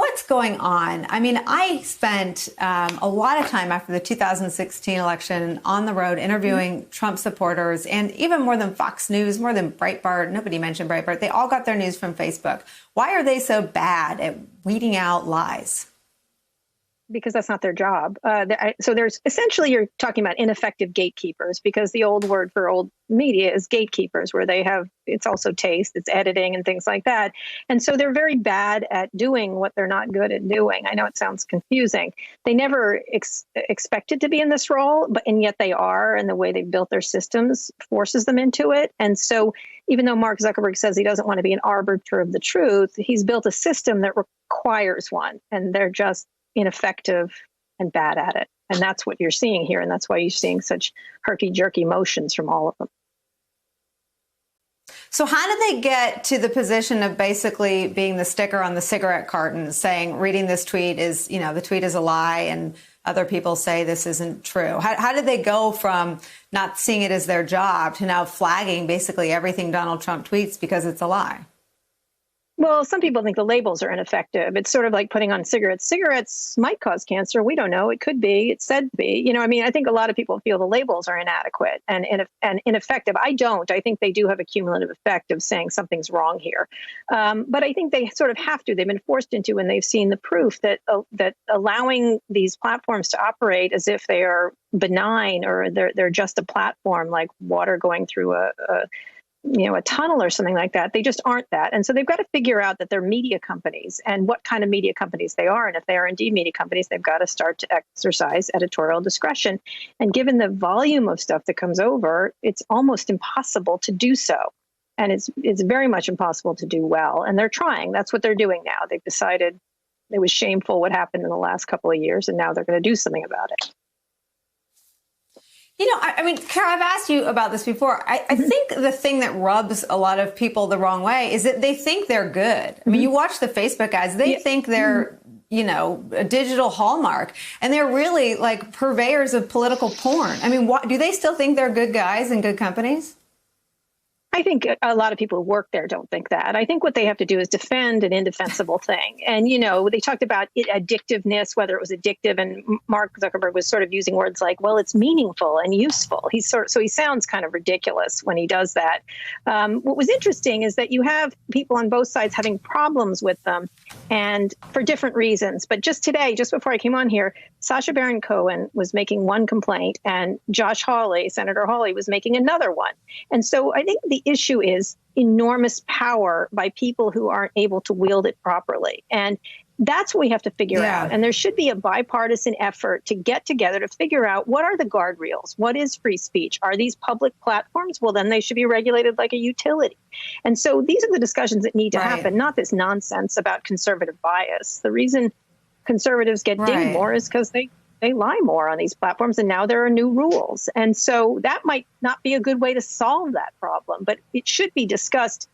what's going on? I mean, I spent a lot of time after the 2016 election on the road interviewing Trump supporters, and even more than Fox News, more than Breitbart. Nobody mentioned Breitbart. They all got their news from Facebook. Why are they so bad at weeding out lies? Because that's not their job. So there's essentially, you're talking about ineffective gatekeepers, because the old word for old media is gatekeepers, where they have, it's also taste, it's editing and things like that. And so they're very bad at doing what they're not good at doing. I know it sounds confusing. They never expected to be in this role, and yet they are, and the way they've built their systems forces them into it. And so even though Mark Zuckerberg says he doesn't want to be an arbiter of the truth, he's built a system that requires one, and they're just ineffective and bad at it. And that's what you're seeing here. And that's why you're seeing such herky-jerky motions from all of them. So how did they get to the position of basically being the sticker on the cigarette carton saying, reading this tweet is, the tweet is a lie, and other people say this isn't true? How did they go from not seeing it as their job to now flagging basically everything Donald Trump tweets because it's a lie? Well, some people think the labels are ineffective. It's sort of like putting on cigarettes. Cigarettes might cause cancer. We don't know. It could be. It's said to be. I think a lot of people feel the labels are inadequate and ineffective. I don't. I think they do have a cumulative effect of saying something's wrong here. But I think they sort of have to. They've been forced into, and they've seen the proof that allowing these platforms to operate as if they are benign, or they're just a platform like water going through a tunnel or something like that. They just aren't that. And so they've got to figure out that they're media companies and what kind of media companies they are. And if they are indeed media companies, they've got to start to exercise editorial discretion. And given the volume of stuff that comes over, it's almost impossible to do so. And it's very much impossible to do well. And they're trying. That's what they're doing now. They've decided it was shameful what happened in the last couple of years, and now they're going to do something about it. Kara, I've asked you about this before. I think the thing that rubs a lot of people the wrong way is that they think they're good. I mean, you watch the Facebook ads, they think they're, a digital hallmark, and they're really like purveyors of political porn. I mean, do they still think they're good guys and good companies? I think a lot of people who work there don't think that. I think what they have to do is defend an indefensible thing. And, they talked about addictiveness, whether it was addictive. And Mark Zuckerberg was sort of using words like, well, it's meaningful and useful. So he sounds kind of ridiculous when he does that. What was interesting is that you have people on both sides having problems with them, and for different reasons. But just today, just before I came on here, Sacha Baron Cohen was making one complaint, and Josh Hawley, Senator Hawley, was making another one. And so I think the issue is enormous power by people who aren't able to wield it properly. And that's what we have to figure out. And there should be a bipartisan effort to get together to figure out, what are the guardrails? What is free speech? Are these public platforms? Well, then they should be regulated like a utility. And so these are the discussions that need to happen, not this nonsense about conservative bias. The reason conservatives get dinged more is because they lie more on these platforms, and now there are new rules. And so that might not be a good way to solve that problem, but it should be discussed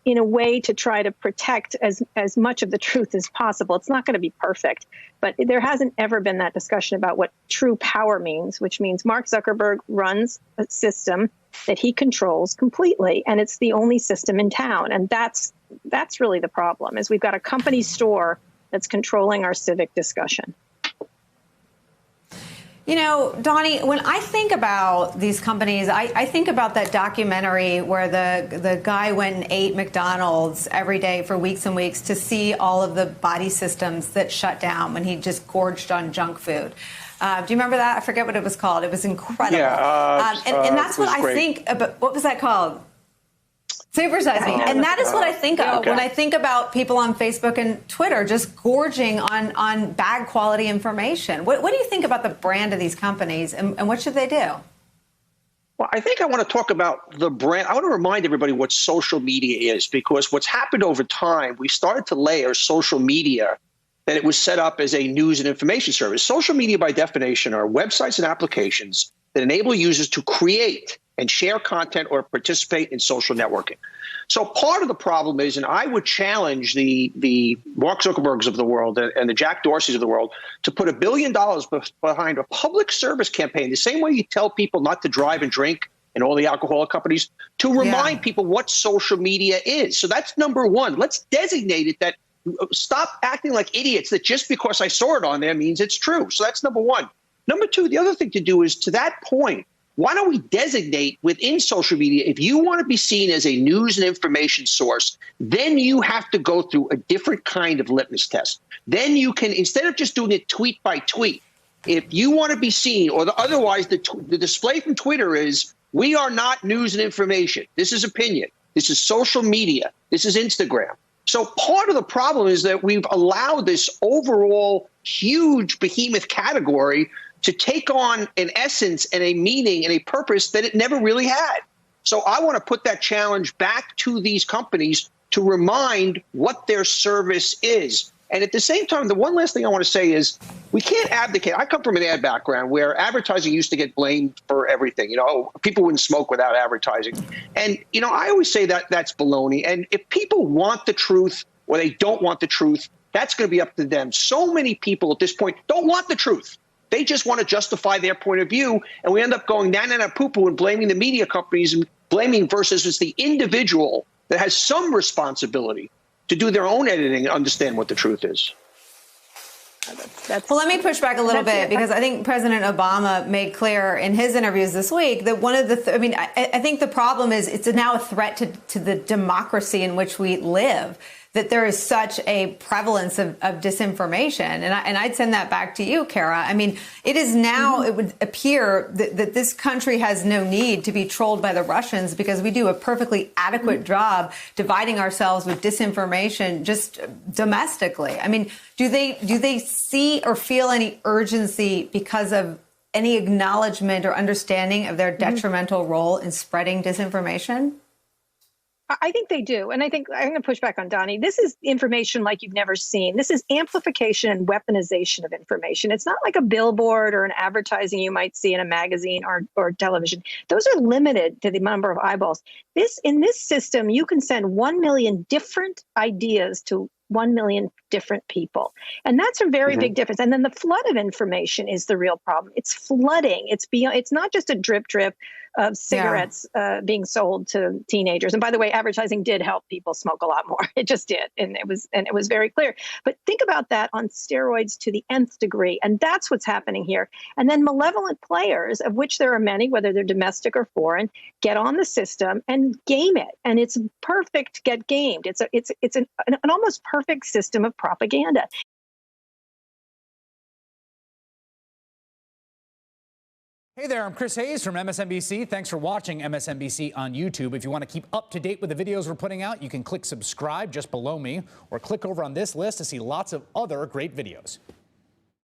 in a way to try to protect as much of the truth as possible. It's not going to be perfect, but there hasn't ever been that discussion about what true power means, which means Mark Zuckerberg runs a system that he controls completely, and it's the only system in town. And that's really the problem, is we've got a company store that's controlling our civic discussion. Donnie, when I think about these companies, I think about that documentary where the guy went and ate McDonald's every day for weeks and weeks to see all of the body systems that shut down when he just gorged on junk food. Do you remember that? I forget what it was called. It was incredible. Yeah, and that's what I think about. What was that called? Supersize Me. And that is what I think of when I think about people on Facebook and Twitter just gorging on bad quality information. What do you think about the brand of these companies, and what should they do? Well, I think I want to talk about the brand. I want to remind everybody what social media is, because what's happened over time, we started to layer social media, that it was set up as a news and information service. Social media, by definition, are websites and applications that enable users to create and share content or participate in social networking. So part of the problem is, and I would challenge the Mark Zuckerbergs of the world and the Jack Dorseys of the world to put $1 billion behind a public service campaign, the same way you tell people not to drive and drink and all the alcoholic companies, to remind people what social media is. So that's number one. Let's designate it that Stop acting like idiots that just because I saw it on there means it's true. So that's number one. Number two, the other thing to do is, to that point, why don't we designate within social media, if you want to be seen as a news and information source, then you have to go through a different kind of litmus test. Then you can, instead of just doing it tweet by tweet, if you want to be seen, or otherwise the display from Twitter is, we are not news and information. This is opinion. This is social media. This is Instagram. So part of the problem is that we've allowed this overall huge behemoth category to take on an essence and a meaning and a purpose that it never really had. So I want to put that challenge back to these companies to remind what their service is. And at the same time, the one last thing I want to say is, we can't abdicate. I come from an ad background where advertising used to get blamed for everything. People wouldn't smoke without advertising. And, I always say that that's baloney. And if people want the truth or they don't want the truth, that's going to be up to them. So many people at this point don't want the truth. They just want to justify their point of view. And we end up going poo-poo and blaming the media companies, and blaming versus it's the individual that has some responsibility to do their own editing and understand what the truth is. Well, let me push back a little bit, because I think President Obama made clear in his interviews this week that one of the, I think the problem is it's now a threat to the democracy in which we live, that there is such a prevalence of disinformation. And I'd send that back to you, Kara. It is now, it would appear that this country has no need to be trolled by the Russians, because we do a perfectly adequate job dividing ourselves with disinformation just domestically. Do they see or feel any urgency because of any acknowledgement or understanding of their detrimental role in spreading disinformation? I think they do. And I think I'm going to push back on Donnie. This is information like you've never seen. This is amplification and weaponization of information. It's not like a billboard or an advertising you might see in a magazine or television. Those are limited to the number of eyeballs. In this system, you can send 1 million different ideas to 1 million different people. And that's a very big difference. And then the flood of information is the real problem. It's flooding. It's not just a drip of cigarettes being sold to teenagers. And by the way, advertising did help people smoke a lot more. It just did. And it was very clear. But think about that on steroids to the nth degree. And that's what's happening here. And then malevolent players, of which there are many, whether they're domestic or foreign, get on the system and game it. And it's perfect to get gamed. It's an almost perfect system of propaganda. Hey there, I'm Chris Hayes from MSNBC. Thanks for watching MSNBC on YouTube. If you want to keep up to date with the videos we're putting out, you can click subscribe just below me, or click over on this list to see lots of other great videos.